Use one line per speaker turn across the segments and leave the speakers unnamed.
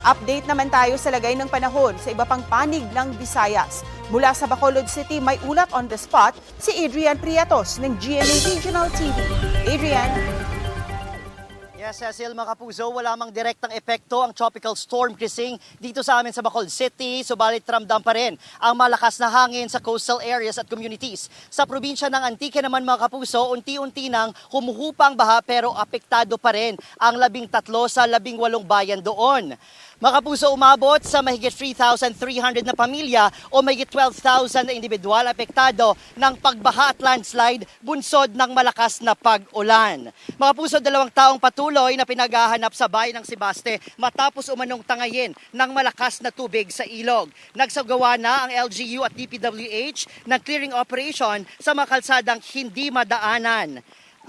Update naman tayo sa lagay ng panahon sa iba pang panig ng Visayas. Mula sa Bacolod City, may ulat on the spot si Adrian Prietos ng GMA Regional TV. Adrian?
Yes, Cecil, mga kapuso, wala mang direktang epekto ang tropical storm Krising dito sa amin sa Bacolod City, subalit ramdam pa rin ang malakas na hangin sa coastal areas at communities. Sa probinsya ng Antique naman, mga kapuso, unti-unti nang humuhupang baha pero apektado pa rin ang 13 sa 18 bayan doon. Mga kapuso, umabot sa mahigit 3,300 na pamilya o mahigit 12,000 na individual apektado ng pagbaha at landslide bunsod ng malakas na pag-ulan. Mga kapuso, 2 taong patuloy na pinaghahanap sa bayan ng Sebaste matapos umanong tangayin ng malakas na tubig sa ilog. Nagsagawa na ang LGU at DPWH ng clearing operation sa mga kalsadang hindi madaanan.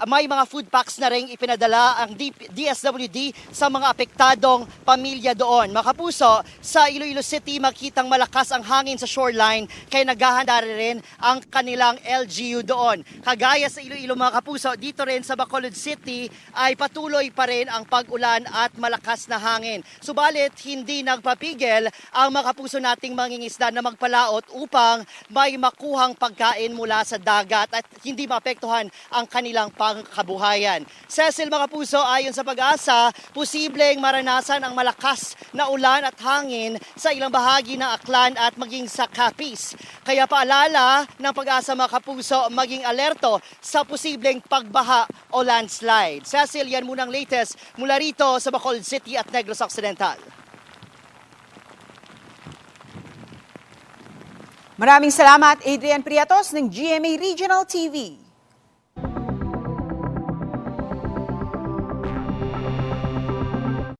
May mga food packs na rin ipinadala ang DSWD sa mga apektadong pamilya doon. Mga kapuso, sa Iloilo City makitang malakas ang hangin sa shoreline kaya naghahanda rin ang kanilang LGU doon. Kagaya sa Iloilo, mga kapuso, dito rin sa Bacolod City ay patuloy pa rin ang pag-ulan at malakas na hangin. Subalit, hindi nagpapigil ang mga kapuso nating mangingisda na magpalaot upang may makuhang pagkain mula sa dagat at hindi maapektuhan ang kanilang pangkabuhayan. Cecil, mga kapuso, ayon sa Pag-asa, posibleng maranasan ang malakas na ulan at hangin sa ilang bahagi ng Aklan at maging sa Capiz. Kaya paalala ng Pag-asa, mga kapuso, maging alerto sa posibleng pagbaha o landslide. Cecil, yan munang latest mula rito sa Bacolod City at Negros Occidental.
Maraming salamat, Adrian Prietos ng GMA Regional TV.